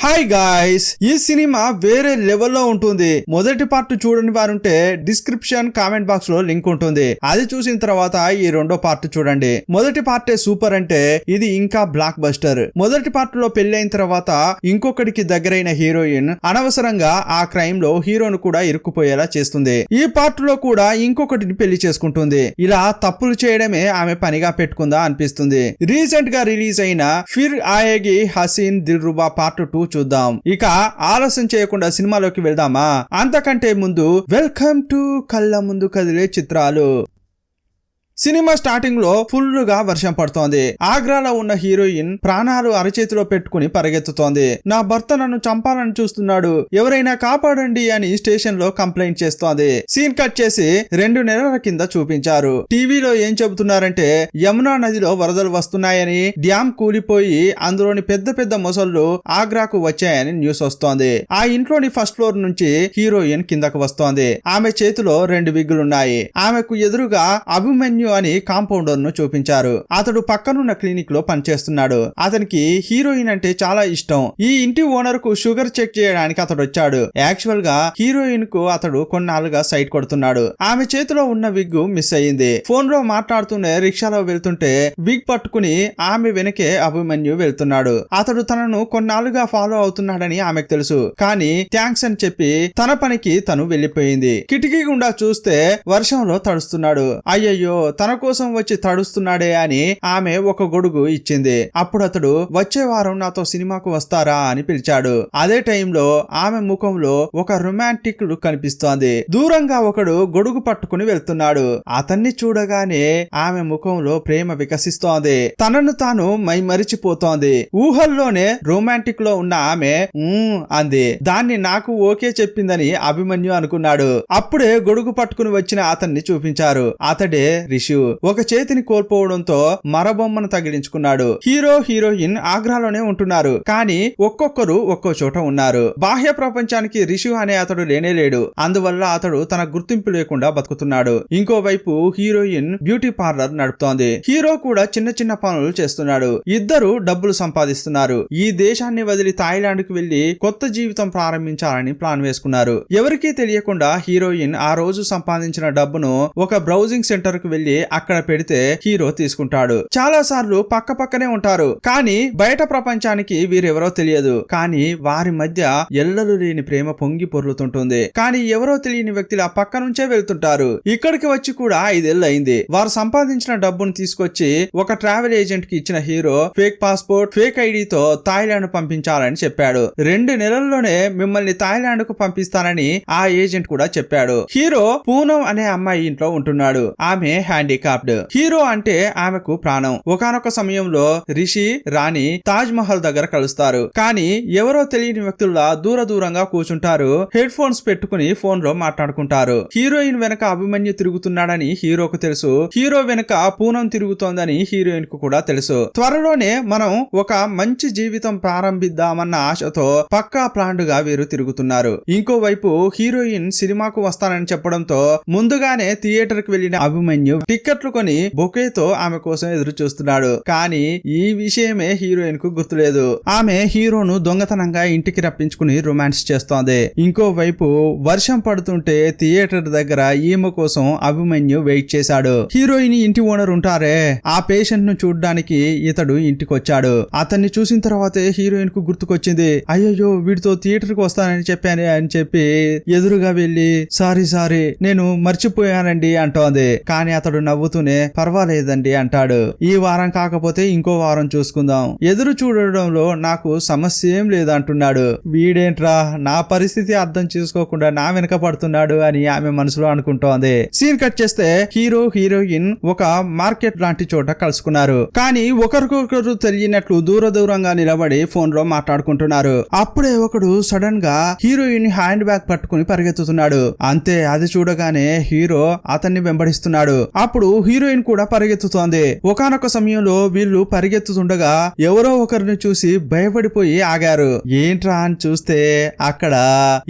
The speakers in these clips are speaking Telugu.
హాయ్ గాయ్స్, ఈ సినిమా వేరే లెవెల్లో ఉంటుంది. మొదటి పార్ట్ చూడని వారుంటే డిస్క్రిప్షన్ కామెంట్ బాక్స్ లో లింక్ ఉంటుంది. అది చూసిన తర్వాత ఈ రెండో పార్ట్ చూడండి. మొదటి పార్టే సూపర్ అంటే ఇది ఇంకా బ్లాక్ బస్టర్. మొదటి పార్ట్ లో పెళ్లైన తర్వాత ఇంకొకటికి దగ్గరైన హీరోయిన్ అనవసరంగా ఆ క్రైమ్ లో హీరోను కూడా ఇరుక్కుపోయేలా చేస్తుంది. ఈ పార్ట్ లో కూడా ఇంకొకటిని పెళ్లి చేసుకుంటుంది. ఇలా తప్పులు చేయడమే ఆమె పనిగా పెట్టుకుందా అనిపిస్తుంది. రీసెంట్ గా రిలీజ్ అయిన ఫిర్ ఆయేగి హసీన్ దిల్రుబా పార్ట్ 2 చూద్దాం. ఇక ఆలస్యం చేయకుండా సినిమాలోకి వెళ్దామా? అంతకంటే ముందు వెల్కమ్ టు కళ్ళ ముందు కదిలే చిత్రాలు. సినిమా స్టార్టింగ్ లో ఫుల్ గా వర్షం పడుతోంది. ఆగ్రాలో ఉన్న హీరోయిన్ ప్రాణాలు అరచేతిలో పెట్టుకుని పరిగెత్తుతోంది. నా భర్త నన్ను చంపాలని చూస్తున్నాడు, ఎవరైనా కాపాడండి అని స్టేషన్ లో కంప్లైంట్ చేస్తోంది. సీన్ కట్ చేసి 2 నెలల కింద చూపించారు. టీవీలో ఏం చెబుతున్నారంటే యమునా నదిలో వరదలు వస్తున్నాయని, డ్యామ్ కూలిపోయి అందులోని పెద్ద పెద్ద మొసళ్ళు ఆగ్రాకు వచ్చాయని న్యూస్ వస్తోంది. ఆ ఇంట్లోని ఫస్ట్ ఫ్లోర్ నుంచి హీరోయిన్ కిందకు వస్తోంది. ఆమె చేతిలో 2 విగ్గులున్నాయి. ఆమెకు ఎదురుగా అభిమన్యు అని కాంపౌండర్ ను చూపించారు. అతడు పక్కనున్న క్లినిక్ లో పనిచేస్తున్నాడు. అతనికి హీరోయిన్ అంటే చాలా ఇష్టం. ఈ ఇంటి ఓనర్ కు షుగర్ చెక్ చేయడానికి అతడు వచ్చాడు. యాక్చువల్ గా హీరోయిన్ కు అతడు కొన్నాళ్ళుగా సైట్ కొడుతున్నాడు. ఆమె చేతిలో ఉన్న విగ్గు మిస్ అయ్యింది. ఫోన్ లో మాట్లాడుతూనే రిక్షాలో వెళ్తుంటే విగ్ పట్టుకుని ఆమె వెనకే అభిమన్యు వెళ్తున్నాడు. అతడు తనను కొన్నాళ్ళుగా ఫాలో అవుతున్నాడని ఆమెకు తెలుసు. కానీ థ్యాంక్స్ అని చెప్పి తన పనికి తను వెళ్లిపోయింది. కిటికీ గుండా చూస్తే వర్షంలో తడుస్తున్నాడు. అయ్యయ్యో, తన కోసం వచ్చి తడుస్తున్నాడే అని ఆమె ఒక గొడుగు ఇచ్చింది. అప్పుడు అతడు వచ్చే వారం నాతో సినిమాకు వస్తారా అని పిలిచాడు. అదే టైంలో ఆమె ముఖంలో ఒక రొమాంటిక్ లుక్ కనిపిస్తోంది. దూరంగా ఒకడు గొడుగు పట్టుకుని వెళ్తున్నాడు. అతన్ని చూడగానే ఆమె ముఖంలో ప్రేమ వికసిస్తోంది. తనను తాను మరిచిపోతోంది. ఊహల్లోనే రొమాంటిక్ లో ఉన్న ఆమె అంది. దాన్ని నాకు ఓకే చెప్పిందని అభిమన్యు అనుకున్నాడు. అప్పుడే గొడుగు పట్టుకుని వచ్చిన అతన్ని చూపించారు. అతడే రిషు. ఒక చేతిని కోల్పోవడంతో మరబొమ్మను తగిలించుకున్నాడు. హీరో హీరోయిన్ ఆగ్రాలోనే ఉంటున్నారు. కానీ ఒక్కొక్కరు ఒక్కో చోట ఉన్నారు. బాహ్య ప్రపంచానికి రిషు అనే అతడు లేనేలేడు. అందువల్ల అతడు తన గుర్తింపు లేకుండా బతుకుతున్నాడు. ఇంకోవైపు హీరోయిన్ బ్యూటీ పార్లర్ నడుపుతోంది. హీరో కూడా చిన్న చిన్న పనులు చేస్తున్నాడు. ఇద్దరు డబ్బులు సంపాదిస్తున్నారు. ఈ దేశాన్ని వదిలి థాయిలాండ్ కు వెళ్లి కొత్త జీవితం ప్రారంభించాలని ప్లాన్ వేసుకున్నారు. ఎవరికీ తెలియకుండా హీరోయిన్ ఆ రోజు సంపాదించిన డబ్బును ఒక బ్రౌజింగ్ సెంటర్ కు వెళ్లి అక్కడ పెడితే హీరో తీసుకుంటాడు. చాలా సార్లు పక్క పక్కనే ఉంటారు. కానీ బయట ప్రపంచానికి వీరెవరో తెలియదు. కానీ వారి మధ్య ఎల్లలు లేని ప్రేమ పొంగి పొర్లుతుంటుంది. కానీ ఎవరో తెలియని వ్యక్తులు ఆ పక్క నుంచే వెళ్తుంటారు. ఇక్కడికి వచ్చి కూడా 5 ఏళ్ళు అయింది. వారు సంపాదించిన డబ్బును తీసుకొచ్చి ఒక ట్రావెల్ ఏజెంట్ కి ఇచ్చిన హీరో ఫేక్ పాస్పోర్ట్, ఫేక్ ఐడితో థాయిలాండ్ పంపించాలని చెప్పాడు. 2 నెలల్లోనే మిమ్మల్ని థాయిలాండ్ కు పంపిస్తానని ఆ ఏజెంట్ కూడా చెప్పాడు. హీరో పూనం అనే అమ్మాయి ఇంట్లో ఉంటున్నాడు. ఆమె హ్యాండిక్యాప్డ్. హీరో అంటే ఆమెకు ప్రాణం. ఒకానొక సమయంలో రిషి, రాణి తాజ్ మహల్ దగ్గర కలుస్తారు. కానీ ఎవరో తెలియని వ్యక్తుల్లా దూరంగా కూర్చుంటారు. హెడ్ ఫోన్స్ పెట్టుకుని ఫోన్ లో మాట్లాడుకుంటారు. హీరోయిన్ వెనక అభిమన్యు తిరుగుతున్నాడని హీరోకు తెలుసు. హీరో వెనక పూనం తిరుగుతోందని హీరోయిన్ కు కూడా తెలుసు. త్వరలోనే మనం ఒక మంచి జీవితం ప్రారంభిద్దామన్న ఆశతో పక్కా ప్లాండ్ గా వీరు తిరుగుతున్నారు. ఇంకోవైపు హీరోయిన్ సినిమాకు వస్తానని చెప్పడంతో ముందుగానే థియేటర్ కి వెళ్లిన అభిమన్యు టిక్కెట్లు కొని బొకేతో ఆమె కోసం ఎదురు చూస్తున్నాడు. కానీ ఈ విషయమే హీరోయిన్ కు గుర్తులేదు. ఆమె హీరోను దొంగతనంగా ఇంటికి రప్పించుకుని రొమాన్స్ చేస్తోంది. ఇంకోవైపు వర్షం పడుతుంటే థియేటర్ దగ్గర ఈమె కోసం అభిమన్యు వెయిట్ చేశాడు. హీరోయిన్ ఇంటి ఓనర్ ఉంటారే, ఆ పేషెంట్ ను చూడ్డానికి ఇతడు ఇంటికి వచ్చాడు. అతన్ని చూసిన తర్వాతే హీరోయిన్ కు గుర్తుకొచ్చింది. అయ్యయ్యో, వీడితో థియేటర్ కు వస్తానని చెప్పానే అని చెప్పి ఎదురుగా వెళ్లి సారీ నేను మర్చిపోయానండి అంటోంది. కానీ అతడు నవ్వుతూనే పర్వాలేదండి అంటాడు. ఈ వారం కాకపోతే ఇంకో వారం చూసుకుందాం, ఎదురు చూడడంలో నాకు సమస్య ఏం లేదంటున్నాడు. వీడేంట్రా నా పరిస్థితి అర్థం చేసుకోకుండా నా వెనక పడుతున్నాడు అని ఆమె మనసులో అనుకుంటోంది. సీన్ కట్ చేస్తే హీరో హీరోయిన్ ఒక మార్కెట్ లాంటి చోట కలుసుకున్నారు. కానీ ఒకరికొకరు తెలియనట్లు దూరంగా నిలబడి ఫోన్ లో మాట్లాడుకుంటున్నారు. అప్పుడే ఒకడు సడన్ గా హీరోయిన్ హ్యాండ్ బ్యాగ్ పట్టుకుని పరిగెత్తుతున్నాడు. అంతే, అది చూడగానే హీరో అతన్ని వెంబడిస్తున్నాడు. అప్పుడు హీరోయిన్ కూడా పరిగెత్తుతోంది. ఒకానొక సమయంలో వీళ్ళు పరిగెత్తుతుండగా ఎవరో ఒకరిని చూసి భయపడిపోయి ఆగారు. ఏంట్రా అని చూస్తే అక్కడ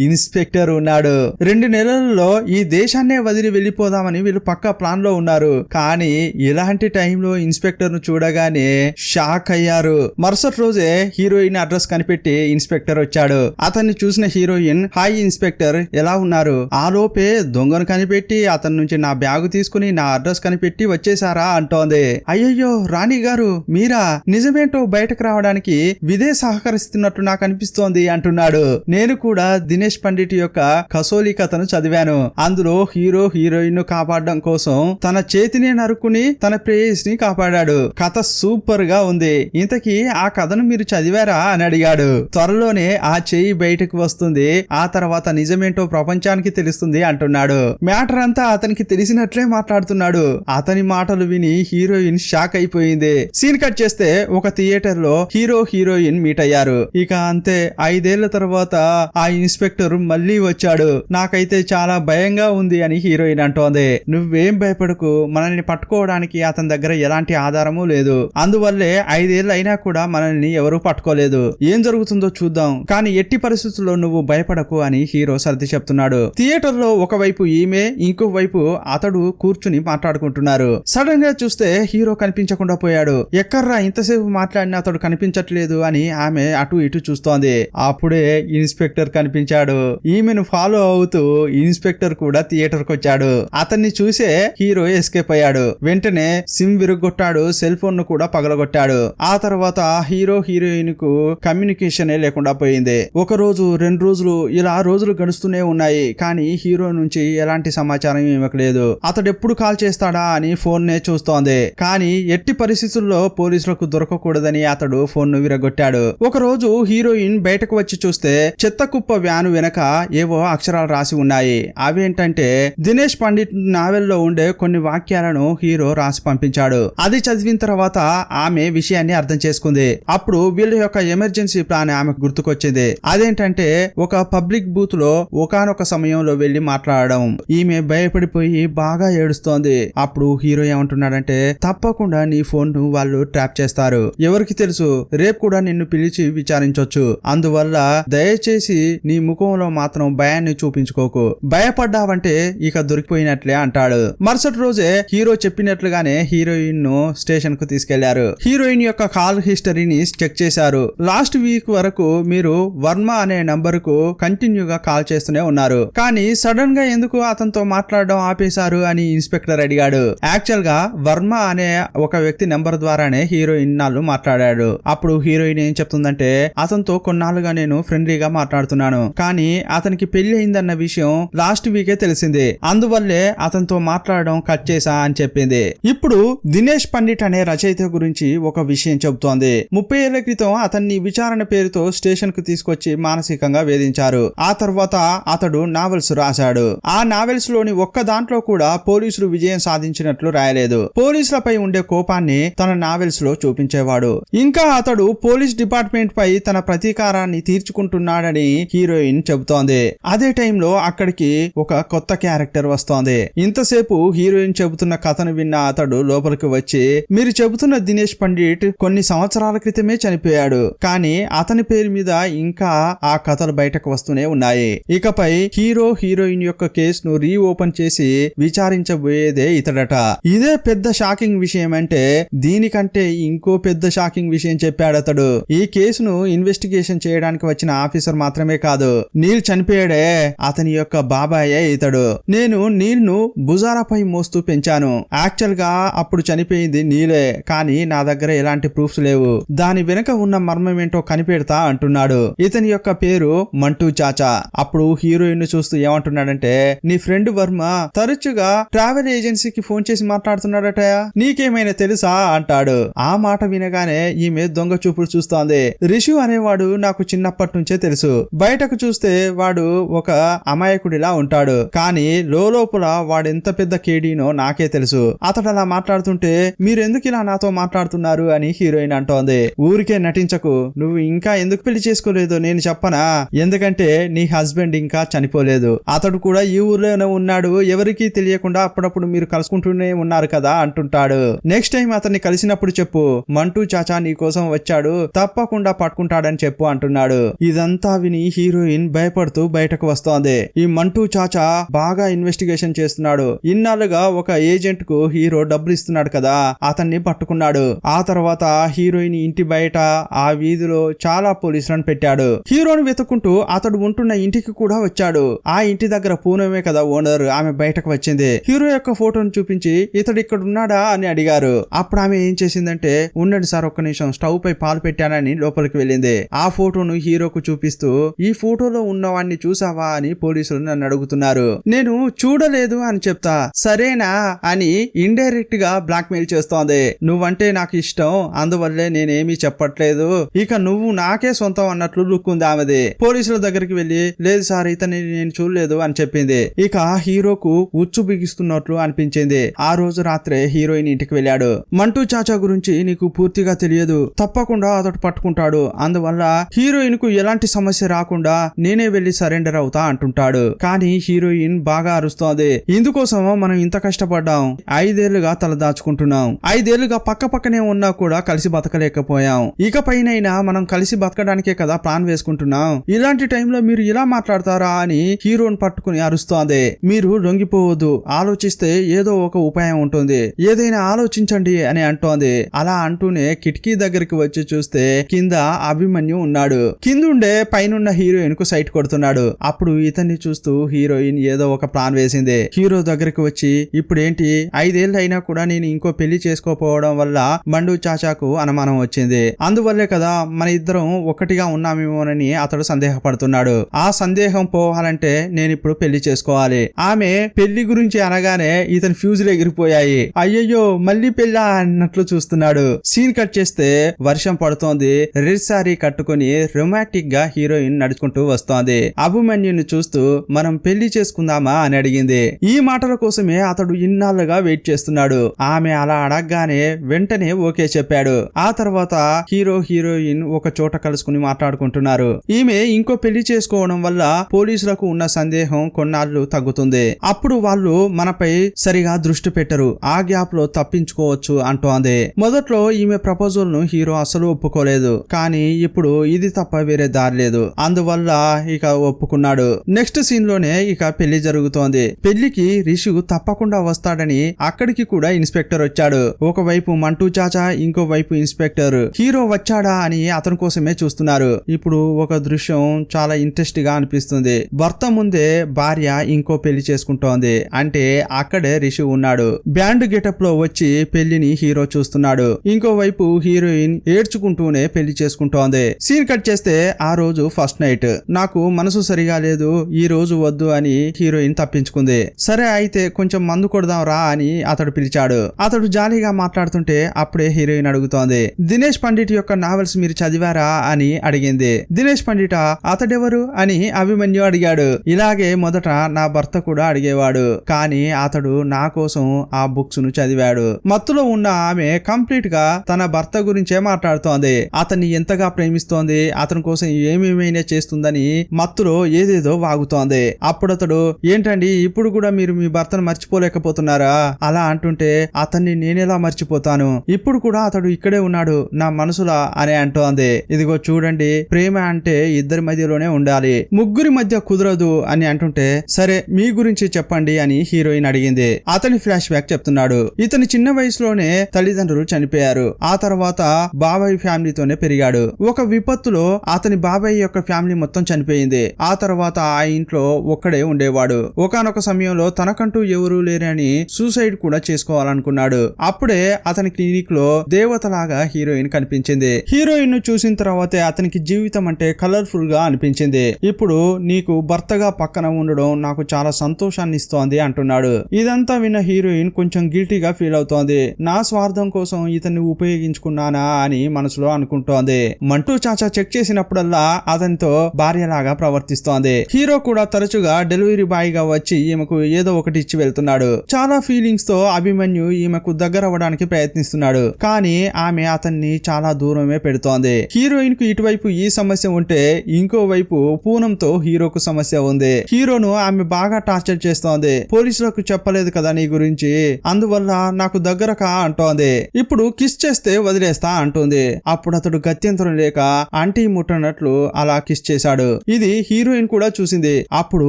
ఇన్స్పెక్టర్ ఉన్నాడు. 2 నెలల్లో ఈ దేశాన్నే వదిలి వెళ్లిపోదామని వీళ్ళు పక్కా ప్లాన్ లో ఉన్నారు. కానీ ఇలాంటి టైంలో ఇన్స్పెక్టర్ ను చూడగానే షాక్ అయ్యారు. మరుసటి రోజే హీరోయిన్ అడ్రస్ కనిపెట్టి ఇన్స్పెక్టర్ వచ్చాడు. అతన్ని చూసిన హీరోయిన్, హాయ్ ఇన్స్పెక్టర్, ఎలా ఉన్నారు? ఆ లోపే దొంగను కనిపెట్టి అతని నుంచి నా బ్యాగు తీసుకుని నా అడ్రస్ కనిపెట్టి వచ్చేసారా అంటోంది. అయ్యయ్యో రాణి గారు, మీరా? నిజమేంటో బయటకు రావడానికి విదే సహకరిస్తున్నట్టు నాకు అనిపిస్తోంది అంటున్నాడు. నేను కూడా దినేష్ పండిట్ యొక్క కసోలి కథను చదివాను. అందులో హీరో హీరోయిన్ ను కాపాడడం కోసం తన చేతిని నరుక్కుని తన ప్రేయస్ ని కాపాడాడు. కథ సూపర్ గా ఉంది. ఇంతకీ ఆ కథను మీరు చదివారా అని అడిగాడు. త్వరలోనే ఆ చెయ్యి బయటకు వస్తుంది. ఆ తర్వాత నిజమేంటో ప్రపంచానికి తెలుస్తుంది అంటున్నాడు. మ్యాటర్ అంతా అతనికి తెలిసినట్లే మాట్లాడుతున్నాడు. అతని మాటలు విని హీరోయిన్ షాక్ అయిపోయింది. సీన్ కట్ చేస్తే ఒక థియేటర్ లో హీరో హీరోయిన్ మీట్ అయ్యారు. ఇక అంతే, 5 ఏళ్ల తర్వాత ఆ ఇన్స్పెక్టర్ మళ్ళీ వచ్చాడు. నాకైతే చాలా భయంగా ఉంది అని హీరోయిన్ అంటోంది. నువ్వేం భయపడకు, మనల్ని పట్టుకోవడానికి అతని దగ్గర ఎలాంటి ఆధారము లేదు. అందువల్లే 5 ఏళ్ళు అయినా కూడా మనల్ని ఎవరూ పట్టుకోలేదు. ఏం జరుగుతుందో చూద్దాం, కానీ ఎట్టి పరిస్థితుల్లో నువ్వు భయపడకు అని హీరో సర్ది చెప్తున్నాడు. థియేటర్ లో ఒకవైపు ఈమె, ఇంకో వైపు అతడు కూర్చుని మాట్లాడుకుంటున్నారు. సడన్ గా చూస్తే హీరో కనిపించకుండా పోయాడు. ఎక్కర్రా ఇంతసేపు మాట్లాడిన అతడు కనిపించట్లేదు అని ఆమె అటు ఇటు చూస్తోంది. అప్పుడే ఇన్స్పెక్టర్ కనిపించాడు. ఈమెను ఫాలో అవుతూ ఇన్స్పెక్టర్ కూడా థియేటర్ కు వచ్చాడు. అతన్ని చూసే హీరో ఎస్కేప్ అయ్యాడు. వెంటనే సిమ్ విరుగొట్టాడు, సెల్ ఫోన్ ను కూడా పగలగొట్టాడు. ఆ తర్వాత హీరో హీరోయిన్ కు కమ్యూనికేషన్ లేకుండా పోయింది. 1 రోజు 2 రోజులు ఇలా రోజులు గడుస్తూనే ఉన్నాయి. కానీ హీరో నుంచి ఎలాంటి సమాచారం ఇవ్వలేదు. అతడు ఎప్పుడు కాల్ చేస్తాడా అని ఫోన్ నే చూస్తోంది. కానీ ఎట్టి పరిస్థితుల్లో పోలీసులకు దొరకకూడదని అతడు ఫోన్ ను విరగొట్టాడు. ఒక రోజు హీరోయిన్ బయటకు వచ్చి చూస్తే చెత్త కుప్ప వ్యాను వెనక ఏవో అక్షరాలు రాసి ఉన్నాయి. అవేంటంటే దినేష్ పండిట్ నావెల్లో ఉండే కొన్ని వాక్యాలను హీరో రాసి పంపించాడు. అది చదివిన తర్వాత ఆమె విషయాన్ని అర్థం చేసుకుంది. అప్పుడు వీళ్ళ యొక్క ఎమర్జెన్సీ ప్లాన్ ఆమెకు గుర్తుకొచ్చింది. అదేంటంటే ఒక పబ్లిక్ బూత్ లో ఒకానొక సమయంలో వెళ్లి మాట్లాడడం. ఈమె భయపడిపోయి బాగా ఏడుస్తోంది. అప్పుడు హీరో ఏమంటున్నాడంటే, తప్పకుండా నీ ఫోన్ ను వాళ్ళు ట్రాప్ చేస్తారు. ఎవరికి తెలుసు, రేపు కూడా నిన్ను పిలిచి విచారించొచ్చు. అందువల్ల దయచేసి నీ ముఖంలో మాత్రం భయాన్ని చూపించుకోకు. భయపడ్డావంటే ఇక దొరికిపోయినట్లే అంటాడు. మరుసటి రోజే హీరో చెప్పినట్లుగానే హీరోయిన్ ను స్టేషన్ కు తీసుకెళ్లారు. హీరోయిన్ యొక్క కాల్ హిస్టరీని చెక్ చేశారు. లాస్ట్ వీక్ వరకు మీరు వర్మ అనే నంబర్ కు కంటిన్యూగా కాల్ చేస్తూనే ఉన్నారు. కానీ సడన్ గా ఎందుకు అతనితో మాట్లాడడం ఆపేశారు అని ఇన్స్పెక్టర్ అడిగాడు. యాక్చువల్ గా వర్మ అనే ఒక వ్యక్తి నెంబర్ ద్వారానే హీరోయిన్ నాళ్ళు మాట్లాడాడు. అప్పుడు హీరోయిన్ ఏం చెప్తుందంటే, అతనితో కొన్నాళ్ళుగా నేను ఫ్రెండ్లీగా మాట్లాడుతున్నాను. కానీ అతనికి పెళ్లి అయిందన్న విషయం లాస్ట్ వీకే తెలిసింది. అందువల్లే అతనితో మాట్లాడడం కట్ చేశా అని చెప్పింది. ఇప్పుడు దినేష్ పండిట్ అనే రచయిత గురించి ఒక విషయం చెబుతోంది. 30 ఏళ్ల క్రితం అతన్ని విచారణ పేరుతో స్టేషన్ కు తీసుకొచ్చి మానసికంగా వేధించారు. ఆ తర్వాత అతడు నావెల్స్ రాశాడు. ఆ నావెల్స్ లోని ఒక్క దాంట్లో కూడా పోలీసులు విజయం సాధించినట్లు రాయలేదు. పోలీసులపై ఉండే కోపాన్ని తన నావెల్స్ లో చూపించేవాడు. ఇంకా అతడు పోలీస్ డిపార్ట్మెంట్ పై తన ప్రతీకారాన్ని తీర్చుకుంటున్నాడని హీరోయిన్ చెబుతోంది. అదే టైంలో అక్కడికి ఒక కొత్త క్యారెక్టర్ వస్తోంది. ఇంతసేపు హీరోయిన్ చెబుతున్న కథను విన్న అతడు లోపలికి వచ్చి, మీరు చెబుతున్న దినేష్ పండిట్ కొన్ని సంవత్సరాల క్రితమే చనిపోయాడు. కానీ అతని పేరు మీద ఇంకా ఆ కథలు బయటకు వస్తూనే ఉన్నాయి. ఇకపై హీరో హీరోయిన్ యొక్క కేసును రీఓపెన్ చేసి విచారించబోయేదే ఇతడట. ఇదే పెద్ద షాకింగ్ విషయం అంటే దీనికంటే ఇంకో పెద్ద షాకింగ్ విషయం చెప్పాడు అతడు. ఈ కేసును ఇన్వెస్టిగేషన్ చేయడానికి వచ్చిన ఆఫీసర్ మాత్రమే కాదు, నీల్ చనిపోయాడే అతని యొక్క బాబాయే ఇతడు. నేను నీల్ ను భుజాలపై మోస్తూ పెంచాను. యాక్చువల్ గా అప్పుడు చనిపోయింది నీలే, కానీ నా దగ్గర ఎలాంటి ప్రూఫ్స్ లేవు. దాని వెనుక ఉన్న మర్మం ఏంటో కనిపెడతా అంటున్నాడు. ఇతని యొక్క పేరు మంటూ చాచా. అప్పుడు హీరోయిన్ చూస్తూ ఏమంటున్నాడంటే, నీ ఫ్రెండ్ వర్మ తరచుగా ట్రావెల్ ఏజెన్సీకి ఫోన్ చేసి మాట్లాడుతున్నాడట, నీకేమైనా తెలుసా అంటాడు. ఆ మాట వినగానే ఈమె దొంగ చూపులు చూస్తోంది. రిషు అనేవాడు నాకు చిన్నప్పటి నుంచే తెలుసు. బయటకు చూస్తే వాడు ఒక అమాయకుడిలా ఉంటాడు, కానీ లోపల వాడెంత పెద్ద కేడీనో నాకే తెలుసు. అతడు అలా మాట్లాడుతుంటే మీరెందుకు ఇలా నాతో మాట్లాడుతున్నారు అని హీరోయిన్ అంటోంది. ఊరికే నటించకు, నువ్వు ఇంకా ఎందుకు పెళ్లి చేసుకోలేదో నేను చెప్పనా? ఎందుకంటే నీ హస్బెండ్ ఇంకా చనిపోలేదు. అతడు కూడా ఈ ఊర్లోనే ఉన్నాడు. ఎవరికీ తెలియకుండా అప్పుడప్పుడు మీరు కలుసుకుంటూనే ఉన్నారు కదా అంటుంటాడు. నెక్స్ట్ టైం అతన్ని కలిసినప్పుడు చెప్పు, మంటూ చాచా నీ కోసం వచ్చాడు, తప్పకుండా పట్టుకుంటాడని చెప్పు అంటున్నాడు. ఇదంతా విని హీరోయిన్ భయపడుతూ బయటకు వస్తోంది. ఈ మంటూ చాచా బాగా ఇన్వెస్టిగేషన్ చేస్తున్నాడు. ఇన్నాళ్ళుగా ఒక ఏజెంట్ కు హీరో డబ్బులు ఇస్తున్నాడు కదా, అతన్ని పట్టుకున్నాడు. ఆ తర్వాత హీరోయిన్ ఇంటి బయట ఆ వీధిలో చాలా పోలీసులను పెట్టాడు. హీరోని వెతుక్కుంటూ అతడు ఉంటున్న ఇంటికి కూడా వచ్చాడు. ఆ ఇంటి దగ్గర పూనమే కదా ఓనర్, ఆమె బయటకు వచ్చింది. హీరో యొక్క ఫోటోను చూపించి ఇతడు ఇక్కడ ఉన్నాడా అని అడిగారు. అప్పుడు ఆమె ఏం చేసిందంటే, ఉండండి సార్ ఒక్క నిమిషం, స్టవ్ పై పాలు పెట్టానని లోపలికి వెళ్ళింది. ఆ ఫోటోను హీరోకు చూపిస్తూ ఈ ఫోటోలో ఉన్నవాడిని చూసావా అని పోలీసులు నన్ను అడుగుతున్నారు. నేను చూడలేదు అని చెప్తా, సరేనా అని ఇండైరెక్ట్ గా బ్లాక్ మెయిల్ చేస్తోంది. నువ్వంటే నాకు ఇష్టం, అందువల్లే నేనేమీ చెప్పట్లేదు, ఇక నువ్వు నాకే సొంతం అన్నట్లు లుక్ ఉంది ఆమెది. పోలీసుల దగ్గరికి వెళ్లి లేదు సార్ ఇతన్ని నేను చూడలేదు అని చెప్పింది. ఇక హీరోకు ఉచ్చు బిగిస్తున్నట్లు అనిపించింది. ఆ రోజు రాత్రే హీరోయిన్ ఇంటికి వెళ్ళాడు. మంటూ చాచా గురించి నీకు పూర్తిగా తెలియదు, తప్పకుండా అతడు పట్టుకుంటాడు, అందువల్ల హీరోయిన్ కు ఎలాంటి సమస్య రాకుండా నేనే వెళ్లి సరెండర్ అవుతా అంటుంటాడు. కానీ హీరోయిన్ బాగా అరుస్తోంది. ఇందుకోసం మనం ఇంత కష్టపడ్డాం, 5 ఏళ్లుగా తల దాచుకుంటున్నాం, 5 ఏళ్లుగా పక్క పక్కనే ఉన్నా కూడా కలిసి బతకలేకపోయాం, ఇకపైనైనా మనం కలిసి బతకడానికే కదా ప్లాన్ వేసుకుంటున్నాం, ఇలాంటి టైంలో మీరు ఇలా మాట్లాడతారా అని హీరోని పట్టుకుని అరుస్తోంది. మీరు లొంగిపోవద్దు, ఆలోచిస్తే ఏదో ఒక ఉపాయం ఉంటుంది, ఏదైనా ఆలోచించండి అని అంటోంది. అలా అంటూనే కిటికీ దగ్గరికి వచ్చి చూస్తే కింద అభిమన్యు ఉన్నాడు. కిందుండే పైనున్న హీరోయిన్ కు సైట్ కొడుతున్నాడు. అప్పుడు ఇతన్ని చూస్తూ హీరోయిన్ ఏదో ఒక ప్లాన్ వేసింది. హీరో దగ్గరికి వచ్చి ఇప్పుడేంటి 5 ఏళ్ళు అయినా కూడా నేను ఇంకో పెళ్లి చేసుకోపోవడం వల్ల మండు చాచాకు అనుమానం వచ్చింది, అందువల్లే కదా మన ఇద్దరం ఒక్కటిగా ఉన్నామేమోనని అతడు సందేహపడుతున్నాడు. ఆ సందేహం పోవాలంటే నేను ఇప్పుడు పెళ్లి చేసుకోవాలి. ఆమె పెళ్లి గురించి అనగానే ఇతని ఫ్యూజులు ఎగిరిపోయాయి. అయ్యయ్యో మళ్ళీ పెళ్ళా అన్నట్లు చూస్తున్నాడు. సీన్ కట్ చేస్తే వర్షం పడుతోంది. రెడ్ సారీ కట్టుకుని రొమాంటిక్ గా హీరోయిన్ నడుచుకుంటూ వస్తోంది. అభిమన్యుని చూస్తూ మనం పెళ్లి చేసుకుందామా అని అడిగింది. ఈ మాటల కోసమే అతడు ఇన్నాళ్ళుగా వెయిట్ చేస్తున్నాడు. ఆమె అలా అడగగానే వెంటనే ఓకే చెప్పాడు. ఆ తర్వాత హీరో హీరోయిన్ ఒక చోట కలుసుకుని మాట్లాడుకుంటున్నారు. ఈమె ఇంకో పెళ్లి చేసుకోవడం వల్ల పోలీసులకు ఉన్న సందేహం కొన్నాళ్ళు తగ్గుతుంది. అప్పుడు వాళ్ళు మనపై సరిగా దృష్టి పెట్టరు, ఆ గ్యాప్ లో తప్పించుకోవచ్చు అంటోంది. మొదట్లో ఈమె ప్రపోజల్ ను హీరో అసలు ఒప్పుకోలేదు, కానీ ఇప్పుడు ఇది తప్ప వేరే దారి లేదు, అందువల్ల ఇక ఒప్పుకున్నాడు. నెక్స్ట్ సీన్ లోనే ఇక పెళ్లి జరుగుతోంది. పెళ్లికి రిషు తప్పకుండా వస్తాడని అక్కడికి కూడా ఇన్స్పెక్టర్ వచ్చాడు. ఒకవైపు మంటూ చాచా, ఇంకో వైపు ఇన్స్పెక్టర్. హీరో వచ్చాడా అని అతని కోసమే చూస్తున్నారు. ఇప్పుడు ఒక దృశ్యం చాలా ఇంట్రెస్ట్ గా అనిపిస్తుంది. భర్త ముందే భార్య ఇంకో పెళ్లి చేసుకుంటోంది అంటే అక్కడే రిషు ఉన్నాడు. బ్యాండ్ గెటప్ లో వచ్చి పెళ్లిని హీరో చూస్తున్నాడు. ఇంకోవైపు హీరోయిన్ ఏడ్చుకుంటూనే పెళ్లి చేసుకుంటోంది. సీన్ కట్ చేస్తే ఆ రోజు ఫస్ట్ నైట్. నాకు మనసు సరిగా లేదు, ఈ రోజు వద్దు అని హీరోయిన్ తప్పించుకుంది. సరే అయితే కొంచెం మందు కొడదాం రా అని అతడు పిలిచాడు. అతడు జాలీగా మాట్లాడుతుంటే అప్పుడే హీరోయిన్ అడుగుతోంది, దినేష్ పండిట్ యొక్క నావెల్స్ మీరు చదివారా అని అడిగింది. దినేష్ పండిట, అతడెవరు అని అభిమన్యు అడిగాడు. ఇలాగే మొదట నా భర్త కూడా అడిగేవాడు, కానీ అతడు నా కోసం ఆ బుక్స్ ను చదివాడు. మత్తులో ఉన్న ఆమె కంప్లీట్ గా తన భర్త గురించే మాట్లాడుతోంది. అతన్ని ఎంతగా ప్రేమిస్తోంది, అతని కోసం ఏమేమైనా చేస్తుందని మత్తులో ఏదేదో వాగుతోంది. అప్పుడు అతడు, ఏంటండి ఇప్పుడు కూడా మీరు మీ భర్తను మర్చిపోలేకపోతున్నారా? అలా అంటుంటే అతన్ని నేనెలా మర్చిపోతాను, ఇప్పుడు కూడా అతడు ఇక్కడే ఉన్నాడు నా మనసులా అని అంటోంది. ఇదిగో చూడండి, ప్రేమ అంటే ఇద్దరి మధ్యలోనే ఉండాలి, ముగ్గురి మధ్య కుదరదు అని అంటుంటే సరే మీ గురించి చెప్పండి అని హీరోయిన్ అడిగింది. అతని ఫ్లాష్ బ్యాక్ చెప్తున్నాడు. ఇతని చిన్న వయసులోనే తల్లిదండ్రులు చనిపోయారు. ఆ తర్వాత బాబాయ్ ఫ్యామిలీతోనే పెరిగాడు. ఒక విపత్తులో అతని బాబాయ్ యొక్క ఫ్యామిలీ మొత్తం చనిపోయింది. ఆ తర్వాత ఆ ఇంట్లో ఒక్కడే ఉండేవాడు. ఒకానొక సమయంలో తనకంటూ ఎవరూ లేరని సూసైడ్ కూడా చేసుకోవాలనుకున్నాడు. అప్పుడే అతని క్లినిక్ లో దేవతలాగా హీరోయిన్ కనిపించింది. హీరోయిన్ ను చూసిన తర్వాతే అతనికి జీవితం అంటే కలర్ఫుల్ గా అనిపించింది. ఇప్పుడు నీకు భర్తగా పక్కన ఉండడం నాకు చాలా సంతోషాన్ని ఇస్తోంది అంటున్నాడు. ఇదంతా విన్న హీరోయిన్ కొంచెం గిల్టీగా ఫీల్ అవుతోంది. నా స్వార్థం కోసం ఇతన్ని ఉపయోగించుకున్నానా అని మనసులో అనుకుంటోంది. మంటూ చాచా చెక్ చేసినప్పుడల్లా అతనితో భార్యలాగా ప్రవర్తిస్తోంది. హీరో కూడా తరచుగా డెలివరీ బాయ్ గా వచ్చి ఈమెకు ఏదో ఒకటి ఇచ్చి వెళ్తున్నాడు. చాలా ఫీలింగ్స్ తో అభిమన్యు ఈమెకు దగ్గర అవ్వడానికి ప్రయత్నిస్తున్నాడు, కానీ ఆమె అతన్ని చాలా దూరమే పెడుతోంది. హీరోయిన్ కు ఇటువైపు ఈ సమస్య ఉంటే ఇంకోవైపు పూనంతో హీరోకు సమస్య ఉంది. హీరోను ఆమె బాగా టార్చర్ చేస్తోంది. పోలీసులకు చెప్పలేదు కదా నీ గురించి, అందువల్ల నాకు దగ్గర కా అంటోంది. ఇప్పుడు కిస్ చేస్తే వదిలేస్తా అంటుంది. అప్పుడు అతడు గత్యంతరం లేక ఆంటీ ముట్టనట్లు అలా కిస్ చేశాడు. ఇది హీరోయిన్ కూడా చూసింది. అప్పుడు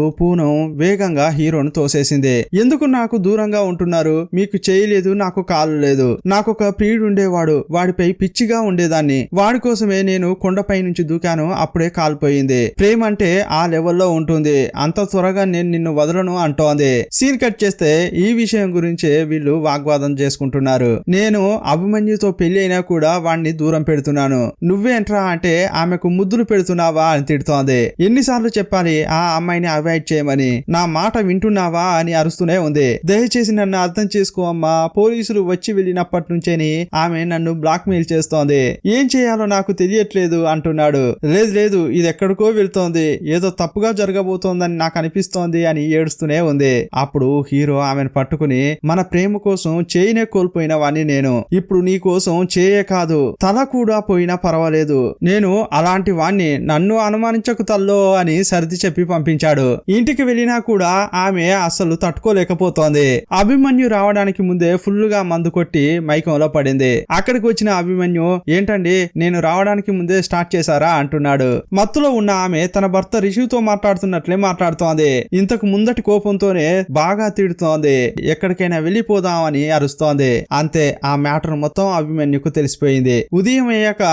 పూనం వేగంగా హీరోను తోసేసింది. ఎందుకు నాకు దూరంగా ఉంటున్నారు, మీకు చేయలేదు, నాకు కాలు లేదు, నాకొక ప్రియుడు ఉండేవాడు, వాడిపై పిచ్చిగా ఉండేదాన్ని, వాడి కోసమే నేను కొండపై నుంచి దూకాను, అప్పుడే కాలిపోయింది. ప్రేమ అంటే ఆ లెవెల్లో ఉంటుంది, అంత త్వరగా నేను నిన్ను వదలను అంటోంది. సీన్ కట్ చేస్తే ఈ విషయం గురించే వీళ్ళు వాగ్వాదం చేసుకుంటున్నారు. నేను అభిమన్యుతో పెళ్లి అయినా కూడా వాణ్ణి దూరం పెడుతున్నాను, నువ్వేంట్రా అంటే ఆమెకు ముద్దులు పెడుతున్నావా అని తిడుతోంది. ఎన్నిసార్లు చెప్పాలి ఆ అమ్మాయిని అవాయిడ్ చేయమని, నా మాట వింటున్నావా అని అరుస్తూనే ఉంది. దయచేసి నన్ను అర్థం చేసుకో అమ్మా, పోలీసులు వచ్చి వెళ్ళినప్పటి నుంచేని ఆమె నన్ను బ్లాక్ మెయిల్ చేస్తోంది, ఏం చేయాలో నాకు తెలియట్లేదు అంటున్నాడు. లేదు లేదు, ఇది ఎక్కడికో వెళ్తోంది, ఏదో తప్పుగా జరగబోతోందని నాకు అనిపిస్తోంది అని ఏడుస్తూనే ఉంది. అప్పుడు హీరో ఆమెను పట్టుకుని, మన ప్రేమ కోసం చేయనే కోల్పోయిన వాణ్ణి నేను, ఇప్పుడు నీ కోసం చేయే కాదు తల కూడా పోయినా పర్వాలేదు, నేను అలాంటి వాణ్ణి, నన్ను అనుమానించకు తల్లో అని సర్ది చెప్పి పంపించాడు. ఇంటికి వెళ్ళినా కూడా ఆమె అస్సలు తట్టుకోలేకపోతోంది. అభిమన్యు రావడానికి ముందే ఫుల్ గా మందు కొట్టి మైకంలో పడింది. అక్కడికి వచ్చిన అభిమన్యు, ఏంటండి నేను రావడానికి ముందే స్టార్ట్ చేశారా అంటున్నాడు. మత్తులో ఉన్న ఆమె తన భర్త రిషితో మాట్లాడుతున్నట్లే మాట్లాడుతోంది. ఇంతకు ముందటి కోపంతోనే బాగా తిడుతోంది, ఎక్కడికైనా వెళ్ళిపోదామని అరుస్తోంది. అంతే, ఆ మ్యాటర్ మొత్తం అభిమన్యుకు తెలిసిపోయింది. ఉదయం అయ్యాక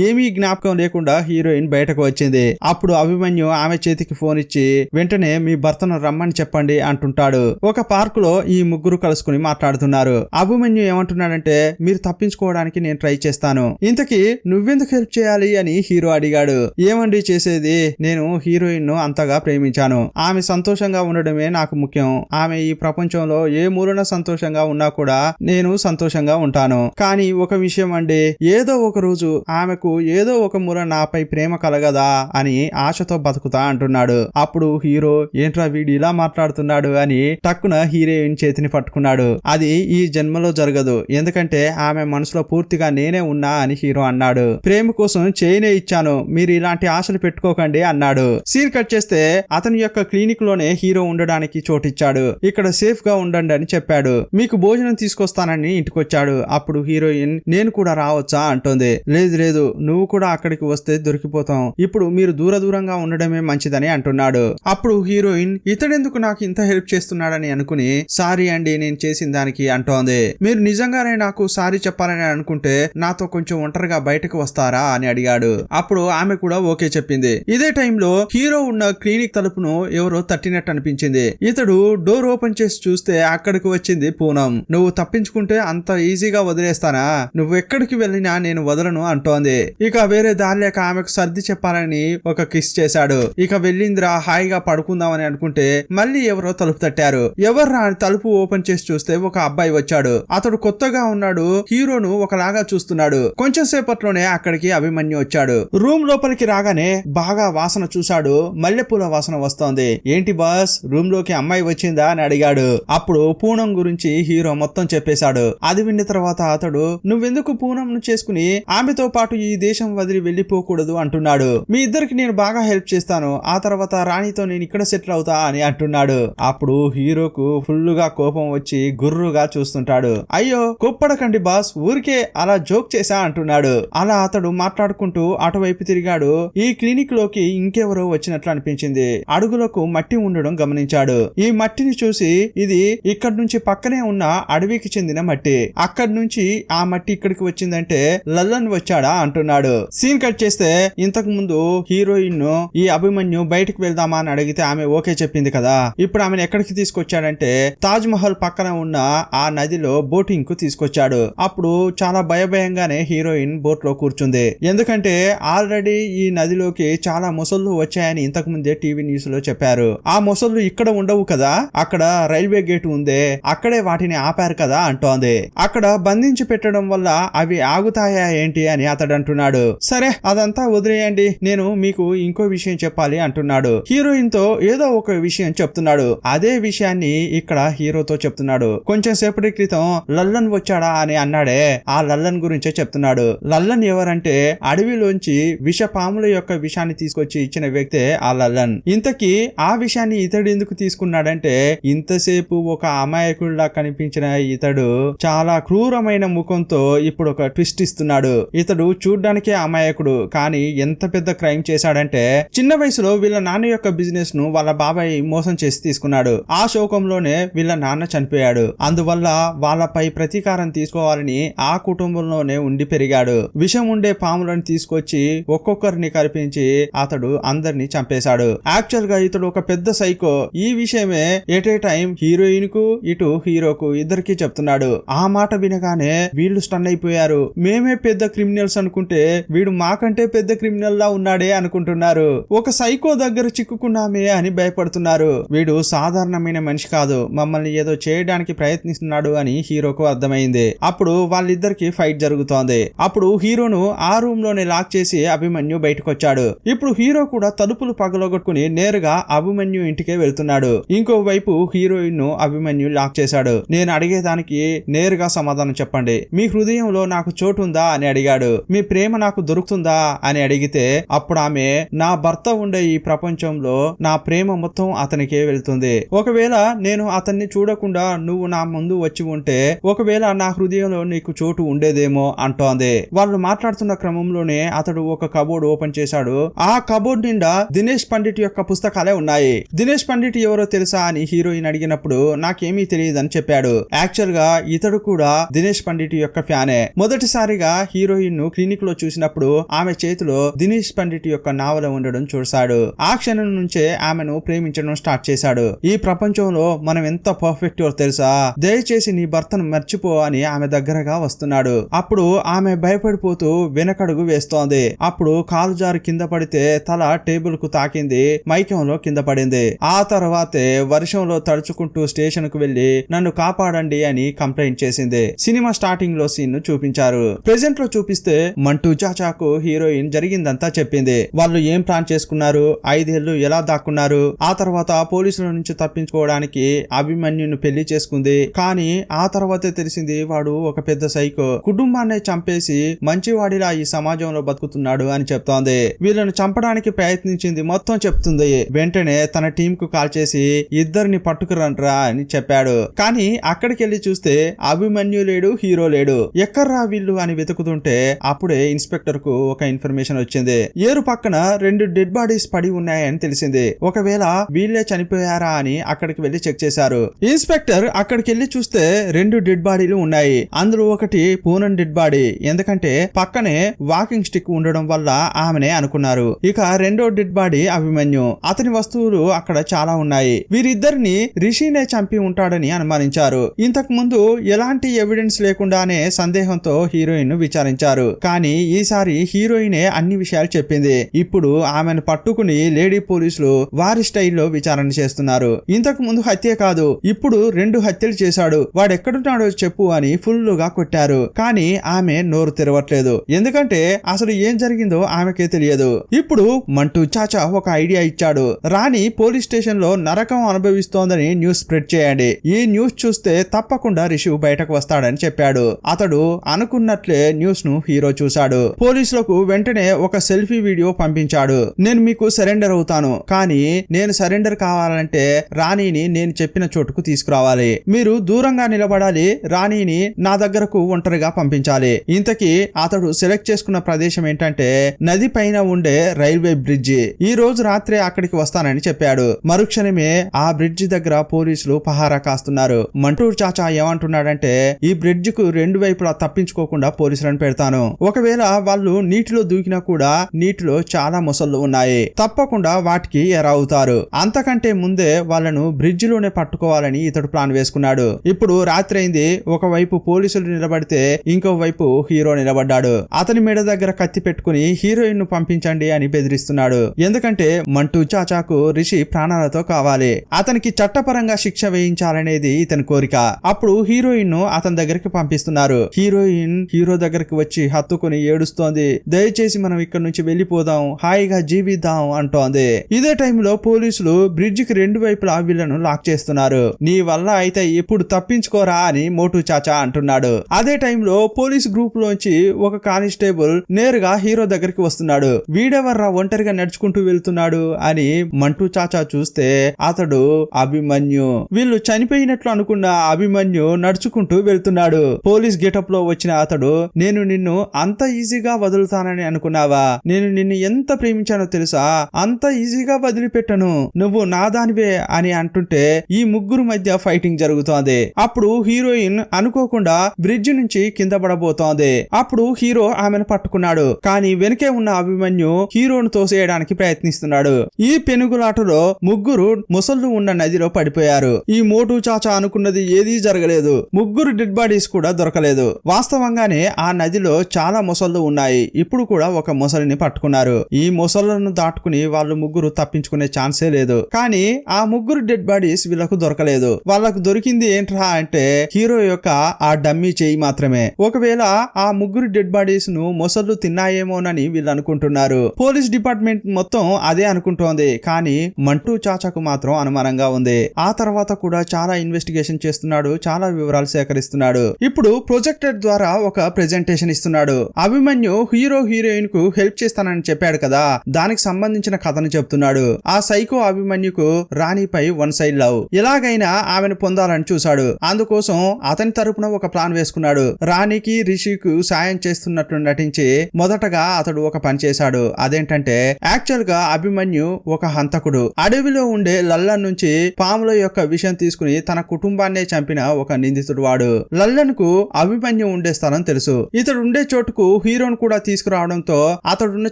ఏమీ జ్ఞాపకం లేకుండా హీరోయిన్ బయటకు వచ్చింది. అప్పుడు అభిమన్యు ఆమె చేతికి ఫోన్ ఇచ్చి, వెంటనే మీ భర్తను రమ్మని చెప్పండి అంటుంటాడు. ఒక పార్క్ లో ఈ ముగ్గురు కలుసుకుని మాట్లాడుతున్నారు. అభిమన్యు ఏమంటున్నాడంటే, మీరు తప్పించుకోవడానికి నేను ట్రై చేస్తాను, ఇంతకీ నువ్వెందుకు హెల్ప్ చేయాలి అని హీరో అడిగాడు. ఏమండి చేసేది, నేను హీరోయిన్ ను అంతగా ప్రేమించాను, ఆమె సంతోషంగా ఉండడమే నాకు ముఖ్యం, ఆమె ఈ ప్రపంచంలో ఏ మూలన సంతోషంగా ఉన్నా కూడా నేను సంతోషంగా ఉంటాను. కానీ ఒక విషయం అండి, ఏదో ఒక రోజు ఆమెకు ఏదో ఒక మూల నాపై ప్రేమ కలగదా అని ఆశతో బతుకుతా అంటున్నాడు. అప్పుడు హీరో, ఏంట్రా వీడు ఇలా మాట్లాడుతున్నాడు అని టక్కున హీరోయిన్ చేతిని పట్టుకున్నాడు. అది ఈ జన్మలో జరగదు, ఎందుకంటే ఆమె మనసులో పూర్తిగా నేనే ఉన్నా అని హీరో అన్నాడు. ప్రేమ కోసం చేయనే ఇచ్చాను, మీరు ఇలాంటి ఆశలు పెట్టుకోకండి అన్నాడు. సీన్ కట్ చేస్తే అతని యొక్క క్లినిక్ లోనే హీరో ఉండడానికి చోటిచ్చాడు. ఇక్కడ సేఫ్ గా ఉండండి అని చెప్పాడు. మీకు భోజనం తీసుకొస్తానని ఇంటికొచ్చాడు. అప్పుడు హీరోయిన్, నేను కూడా రావచ్చా అంటోంది. లేదు లేదు, నువ్వు కూడా అక్కడికి వస్తే దొరికిపోతాం, ఇప్పుడు మీరు దూరంగా ఉండడమే మంచిదని అంటున్నాడు. అప్పుడు హీరోయిన్, ఇతడెందుకు నాకు ఇంత హెల్ప్ చేస్తున్నాడని అనుకుని, సారీ అండి నేను చేసిన దానికి అంటోంది. మీరు నిజంగానే నాకు సారీ చెప్పాలని అనుకుంటే నాతో కొంచెం ఒంటరిగా బయటకు వస్తారా అని అడిగాడు. అప్పుడు ఆమె కూడా ఓకే చెప్పింది. ఇదే టైంలో హీరో ఉన్న క్లినిక్ తలుపును ఎవరో తట్టినట్టు అనిపించింది. ఇతడు డోర్ ఓపెన్ చేసి చూస్తే అక్కడికి వచ్చింది పూనం. నువ్వు తప్పించుకుంటే అంత ఈజీగా వదిలేస్తానా, నువ్వు ఎక్కడికి వెళ్ళినా నేను వదలను అంటోంది. ఇక వేరే దారి లేక ఆమెకు సర్ది చెప్పాలని ఒక కిస్ చేశాడు. ఇక వెళ్ళిందిరా హాయిగా పడుకుందామని అనుకుంటే మళ్ళీ ఎవరో తలుపు తట్టారు. ఎవర్రా అని తలుపు ఓపెన్ చేసి చూస్తే ఒక అబ్బాయి వచ్చాడు. అతడు కొత్తగా ఉన్నాడు, హీరోను ఒకలాగా చూస్తున్నాడు. కొంచెం సేపట్లోనే అక్కడికి అభిమన్యు వచ్చాడు. రూమ్ లోపలికి రాగానే బాగా వాసన చూశాడు, మల్లెపూల వాసన వస్తోంది. ఏంటి బాస్, రూమ్ లోకి అమ్మాయి వచ్చిందా అని అడిగాడు. అప్పుడు పూనం గురించి హీరో మొత్తం చెప్పేశాడు. అది విన్న తర్వాత అతడు, నువ్వెందుకు పూనంను చేసుకుని ఆమెతో పాటు ఈ దేశం వదిలి వెళ్లిపోకూడదు అంటున్నాడు. మీ ఇద్దరికి నేను బాగా హెల్ప్ చేస్తాను, ఆ తర్వాత రాణితో నేను ఇక్కడ సెటిల్ అవుతా అని అంటున్నాడు. అప్పుడు హీరోకు ఫుల్ గా కోపం వచ్చి గుర్రుగా చూస్తుంటాడు. అయ్యో కోప్పడకండి బాస్, ఊరికే అలా జోక్ చేశా అంటున్నాడు. అలా అతడు మాట్లాడుకుంటూ అటువైపు తిరిగాడు. ఈ క్లినిక్ లోకి ఇంకెవరో వచ్చినట్లు అనిపించింది. అడుగులకు మట్టి ఉండడం గమనించాడు. ఈ మట్టిని చూసి, ఇది ఇక్కడి నుంచి పక్కనే ఉన్న అడవికి చెందిన మట్టి, అక్కడి నుంచి ఆ మట్టి ఇక్కడికి వచ్చిందంటే లల్లన్ వచ్చాడా అంటున్నాడు. సీన్ కట్ చేస్తే ఇంతకు ముందు హీరోయిన్ ను ఈ అభిమన్యు బయటకు వెళ్దామా అని అడిగితే ఆమె ఓకే చెప్పింది కదా. ఇప్పుడు ఆమెను ఎక్కడికి తీసుకొచ్చాడంటే తాజ్ మహల్ పక్కన ఉన్న ఆ నదిలో బోటింగ్ కు తీసుకొచ్చాడు. అప్పుడు చాలా భయంగానే హీరోయిన్ బోట్ లో కూర్చుంది. ఎందుకంటే ఆల్రెడీ ఈ నదిలోకి చాలా మొసళ్ళు వచ్చాయని ఇంతకు ముందే టీవీ న్యూస్ లో చెప్పారు. ఆ మొసళ్ళు ఇక్కడ ఉండవు కదా, అక్కడ రైల్వే గేట్ ఉందే, అక్కడే వాటిని ఆపారు కదా అంటోంది. అక్కడ బంధించి పెట్టడం వల్ల అవి ఆగుతాయా ఏంటి అని అతడు అంటున్నాడు. సరే అదంతా వదిలేయండి, నేను మీకు ఇంకో విషయం చెప్పాలి అంటున్నాడు. హీరోయిన్ తో ఏదో ఒక విషయం చెప్తున్నాడు. అదే విషయాన్ని ఇక్కడ హీరోతో చెప్తున్నాడు. కొంచెం సేపటి క్రితం లల్లన్ వచ్చాడా అని అన్నాడే, ఆ లల్లన్ గురించే చెప్తున్నాడు. లల్లన్ ఎవరంటే అడవిలోంచి విషపాముల యొక్క విషాన్ని తీసుకొచ్చి ఇచ్చిన వ్యక్తే ఆ లల్లన్. ఇంతకీ ఆ విషయాన్ని ఇతడు ఎందుకు తీసుకున్నాడంటే, ఇంతసేపు ఒక అమాయకుడిలా కనిపించిన ఇతడు చాలా క్రూరమైన ముఖంతో ఇప్పుడు ఒక ట్విస్ట్ ఇస్తున్నాడు. ఇతడు చూడ్డానికే అమాయకుడు, కానీ ఎంత పెద్ద క్రైమ్ చేశాడంటే చిన్న వయసులో వీళ్ళ నాన్న యొక్క బిజినెస్ ను వాళ్ళ బాబాయ్ మోసం చేసి తీసుకున్నాడు. ఆ శోకంలోనే వీళ్ళ నాన్న చనిపోయాడు. అందువల్ల వాళ్ళపై ప్రతీకారం తీసుకోవాలని ఆ కుటుంబంలోనే ఉండి పెరిగాడు. విషం ఉండే పాములను తీసుకొచ్చి ఒక్కొక్కరిని కరిపించి అతడు అందరిని చంపేశాడు. యాక్చువల్ గా ఇతడు ఒక పెద్ద సైకో. ఈ విషయమే ఎట్ ఏ టైం హీరోయిన్ కు ఇటు హీరోకు ఇద్దరికి చెప్తున్నాడు. ఆ మాట వినగానే వీళ్ళు స్టన్ అయిపోయారు. మేమే పెద్ద క్రిమినల్స్ అనుకుంటే వీడు మాకంటే పెద్ద క్రిమినల్ లా ఉన్నాడే అనుకుంటున్నారు. ఒక సైకో దగ్గర చిక్కుకున్నామే అని భయపడుతున్నారు. వీడు సాధారణమైన మనిషి కాదు, మమ్మల్ని ఏదో చేయడానికి ప్రయత్నిస్తున్నాడు అని హీరోకు అర్థమైంది. అప్పుడు వాళ్ళిద్దరికి ఫైట్ జరుగుతోంది. అప్పుడు హీరోను ఆ రూమ్ లోనే లాక్ చేసి అభిమన్యు బయటకు వచ్చాడు. ఇప్పుడు హీరో కూడా తలుపులు పగలగొట్టుకుని నేరుగా అభిమన్యు ఇంటికే వెళ్తున్నాడు. ఇంకోవైపు హీరోయిన్ ను అభిమన్యు లాక్ చేశాడు. నేను అడిగేదానికి నేరుగా సమాధానం చెప్పండి. మీ హృదయంలో నాకు చోటు ఉందా అని అడిగాడు. మీ ప్రేమ నాకు దొరుకుతుందా అని అడిగితే అప్పుడు ఆమె, నా భర్త ఉండే ఈ ప్రపంచంలో నా ప్రేమ మొత్తం అతనికే వెళ్తుంది. ఒకవేళ నేను అతన్ని చూడకుండా నువ్వు నా ముందు వచ్చి ఉంటే ఒకవేళ నా హృదయంలో నీకు చోటు ఉండేదేమో అంటోంది. వాళ్ళు మాట్లాడుతున్న క్రమంలోనే అతడు ఒక కబోర్డ్ ఓపెన్ చేశాడు. ఆ కబోర్డ్ నిండా దినేష్ పండిట్ యొక్క పుస్తకాలే ఉన్నాయి. దినేష్ పండిట్ ఎవరో తెలుసా అని హీరోయిన్ అడిగినప్పుడు నాకేమీ తెలియదని చెప్పాడు. యాక్చువల్ గా ఇతడు కూడా దినేష్ పండిట్ యొక్క ఫ్యానే. మొదటిసారిగా హీరోయిన్ ను క్లినిక్ లో చూసినప్పుడు ఆమె చేతిలో దినేష్ పండిట్ యొక్క నావల ఉండడం చూశాడు. ఆ క్షణం నుంచే ఆమెను ప్రేమించడం స్టార్ట్ చేశాడు. ఈ ప్రపంచంలో మనం ఎంత పర్ఫెక్ట్ తెలుసా, దయచేసి నీ భర్తను మర్చిపో అని ఆమె దగ్గరగా వస్తున్నాడు. అప్పుడు ఆమె భయపడిపోతూ వెనకడుగు వేస్తోంది. అప్పుడు కాలు జారి కింద పడితే తల టేబుల్ కు తాకింది, మైకంలో కింద పడింది. ఆ తర్వాతే వర్షంలో తడుచుకుంటూ స్టేషన్ కు వెళ్లి నన్ను కాపాడండి అని కంప్లైంట్ చేసింది. సినిమా స్టార్టింగ్ లో సీన్ ను చూపించారు. ప్రెజెంట్ లో చూపిస్తే మంటూ చాచాకు హీరోయిన్ జరిగిందంతా చెప్పింది. వాళ్ళు ఏం ప్లాన్ చేసుకున్నారు, 5 ఏళ్లు ఎలా దాక్కున్నారు, ఆ తర్వాత పోలీసుల నుంచి తప్పించుకోవడానికి అభిమన్యును పెళ్లి చేసుకుంది. కానీ ఆ తర్వాతే తెలిసింది వాడు ఒక పెద్ద సైకో, కుటుంబాన్ని చంపేసి మంచివాడిలా ఈ సమాజంలో బతుకుతున్నాడు అని చెప్తోంది. వీళ్ళను చంపడానికి ప్రయత్నించింది మొత్తం చెప్తుంది. వెంటనే తన టీం కు కాల్ చేసి ఇద్దరిని పట్టుకురంట్రా అని చెప్పాడు. కానీ అక్కడికి వెళ్లి చూస్తే అభిమన్యు లేడు, హీరో లేడు. ఎక్కడ్రా వీళ్ళు అని వెతుకుతుంటే అప్పుడే ఇన్స్పెక్టర్ కు ఒక ఇన్ఫర్మేషన్ వచ్చింది. ఏరు పక్కన 2 డెడ్ బాడీస్ పడి ఉన్నాయని తెలిసింది. ఒకవేళ వీళ్ళే చనిపోయారా అని అక్కడికి వెళ్లి చెక్ చేశారు. ఇన్స్పెక్టర్ అక్కడికి వెళ్లి చూస్తే 2 డెడ్ బాడీలు ఉన్నాయి. అందులో ఒకటి పూనన్ డెడ్ బాడీ, ఎందుకంటే పక్కనే వాకింగ్ స్టిక్ ఉండడం వల్ల ఆమెనే అనుకున్నారు. ఇక రెండో డెడ్ బాడీ అభిమన్యు. అతని వస్తువులు అక్కడ చాలా ఉన్నాయి. వీరిద్దరిని రిషినే చంపి ఉంటాడని అనుమానించారు. ఇంతకు ముందు ఎలాంటి ఎవిడెన్స్ లేకుండానే సందేహంతో హీరోయిన్ ను విచారించారు. కానీ ఈసారి హీరోయినే అన్ని విషయాలు చెప్పింది. ఇప్పుడు ఆమెను పట్టుకుని లేడీ పోలీసులు వారి స్టైల్లో విచారణ చేస్తున్నారు. ఇంతకు ముందు హత్య కాదు, ఇప్పుడు 2 హత్యలు చేశాడు, వాడెక్కడున్నాడో చెప్పు అని ఫుల్ గా కొట్టారు. కానీ ఆమె నోరు తెరవట్లేదు, ఎందుకంటే అసలు ఏం జరిగిందో ఆమెకే తెలియదు. ఇప్పుడు మంటూ చాచా ఒక ఐడియా ఇచ్చాడు. రాణి పోలీస్ స్టేషన్ లో నరకం అనుభవిస్తోందని న్యూస్ స్ప్రెడ్ చేయండి. ఈ న్యూస్ చూస్తే తప్పకుండా రిషి బయటకు వస్తాడని చెప్పాడు. అతడు అనుకున్నట్లే న్యూస్ ను హీరో చూశాడు. పోలీసులకు వెంటనే ఒక సెల్ఫీ వీడియో పంపించాడు. నేను మీకు సరెండర్ అవుతాను, కానీ నేను సరెండర్ కావాలంటే రాణిని నేను చెప్పిన చోటుకు తీసుకురావాలి. మీరు దూరంగా నిలబడాలి, రాణిని నా దగ్గరకు ఒంటరిగా పంపించాలి. ఇంతకీ అతడు సెలెక్ట్ చేసుకున్న ప్రదేశం ఏంటంటే నది పైన ఉండే రైల్వే బ్రిడ్జి. ఈ రోజు రాత్రే అక్కడికి వస్తానని చెప్పాడు. మరుక్షణమే ఆ బ్రిడ్జి దగ్గర పోలీసులు పహారా కాస్తున్నారు. మంటూర్ చాచా ఏమంటున్నాడంటే ఈ బ్రిడ్జ్ కు 2 వైపులా తప్పించుకోకుండా పోలీసులను పెడతాను. ఒకవేళ వాళ్ళు నీటిలో దూకినా కూడా నీటిలో చాలా మొసళ్ళు ఉన్నాయి, తప్పకుండా వాటికి ఎరవుతారు. అంతకంటే ముందే వాళ్ళను బ్రిడ్జ్ లోనే పట్టుకోవాలని ఇతడు ప్లాన్ వేసుకున్నాడు. ఇప్పుడు రాత్రి అయింది. ఒకవైపు పోలీసులు నిలబడితే ఇంకోవైపు హీరో నిలబడ్డాడు. అతని మెడ దగ్గర కత్తి పెట్టుకుని హీరోయిన్ ను పంపించండి అని బెదిరిస్తున్నాడు. ఎందుకంటే మంటూ చాచాకు రిషి ప్రాణాలతో కావాలి. అతనికి చట్టపరంగా శిక్ష వేయించాలనేది ఇతని కోరిక. అప్పుడు హీరోయిన్ ను అతని దగ్గరికి పంపిస్తున్నారు. హీరోయిన్ హీరో దగ్గరికి వచ్చి హత్తుకుని ఏడుస్తోంది. దయచేసి మనం ఇక్కడ నుంచి వెళ్లిపోదాం, హాయిగా జీవిద్దాం అంటోంది. ఇదే టైంలో పోలీసులు బ్రిడ్జ్ కి 2 వైపులా వీళ్లను లాక్ చేస్తున్నారు. నీ వల్ల అయితే ఇప్పుడు తప్పించుకోరా అని మోటూ చాచా అంటున్నాడు. అదే టైంలో పోలీస్ గ్రూప్ లోంచి ఒక కానిస్టేబుల్ నేరుగా హీరో దగ్గరికి వస్తున్నాడు. వీడెవర్రా ఒంటరిగా నడుచుకుంటూ వెళ్తున్నాడు అని మంటూ చాచా చూస్తే అతడు అభిమన్యు. వీళ్ళు చనిపోయినట్లు అనుకున్న అభిమన్యు నడుచుకుంటూ వెళ్తున్నాడు. పోలీస్ గెటప్ లో వచ్చిన అతడు, నేను నిన్ను అంత ఈజీగా వదులుతానని అనుకున్నావా? నేను నిన్ను ఎంత ప్రేమించానో తెలుసా? అంత ఈజీగా వదిలిపెట్టను, నువ్వు నాదానివే అని అంటుంటే ఈ ముగ్గురు మధ్య ఫైటింగ్ జరుగుతోంది. అప్పుడు హీరోయిన్ అనుకోకుండా బ్రిడ్జ్ నుంచి కింద పడబోతోంది. అప్పుడు హీరో ఆమెను పట్టుకున్నాడు. కానీ వెనకే ఉన్న అభిమన్యు హీరోను తోసేయడానికి ప్రయత్నిస్తున్నాడు. ఈ పెనుగులాటలో ముగ్గురు ముసళ్ళు ఉన్న నదిలో పడిపోయారు. ఈ మోటు చాచా అనుకున్నది ఏదీ జరగలేదు. ముగ్గురు డెడ్ బాడీస్ కూడా దొరకలేదు. వాస్తవంగానే ఆ నదిలో చాలా మొసళ్ళు ఉన్నాయి. ఇప్పుడు కూడా ఒక మొసలిని పట్టుకున్నారు. ఈ మొసళ్లను దాటుకుని వాళ్ళు ముగ్గురు తప్పించుకునే ఛాన్సే లేదు. కానీ ఆ ముగ్గురు డెడ్ బాడీస్ వీళ్ళకు దొరకలేదు. వాళ్ళకు దొరికింది ఏంట్రా అంటే హీరో యొక్క ఆ డమ్మీ చేయి మాత్రమే. ఒకవేళ ఆ ముగ్గురు డెడ్ బాడీస్ ను మొసళ్ళు తిన్నాయేమోనని వీళ్ళు అనుకుంటున్నారు. పోలీస్ డిపార్ట్మెంట్ మొత్తం అదే అనుకుంటోంది. కానీ మంటూ చాచాకు మాత్రం అనుమానంగా ఉంది. ఆ తర్వాత కూడా చాలా ఇన్వెస్టిగేషన్ చేస్తున్నాడు. చాలా వివరాలు సేకరిస్తున్నాడు. ఇప్పుడు ప్రొజెక్టర్ ద్వారా ఒక ప్రెజెంటేషన్ ఇస్తున్నాడు. అభిమన్యు హీరో హీరోయిన్ కు హెల్ప్ చేస్తానని చెప్పాడు కదా, దానికి సంబంధించిన కథను చెప్తున్నాడు. ఆ సైకో అభిమన్యుకు రాణిపై వన్ సైడ్ లవ్. ఎలాగైనా ఆమెను పొందాలని చూశాడు. అందుకోసం అతని తరపున ఒక ప్లాన్ వేసుకున్నాడు. రాణికి రిషికు సాయం చేస్తున్నట్లు నటించి మొదటగా అతడు ఒక పని చేశాడు. అదేంటంటే యాక్చువల్ గా అభిమన్యు ఒక హంతకుడు. అడవిలో ఉండే లల్లన్ నుంచి పాముల యొక్క విషయం తీసుకుని తన కుటుంబాన్నే చంపిన ఒక నిందితుడు వాడు. లల్లన్ కు అభిమన్యు ఉండే స్థలం తెలుసు. ఇతడు ఉండే చోటుకు హీరోను కూడా తీసుకురావడంతో అతడున్న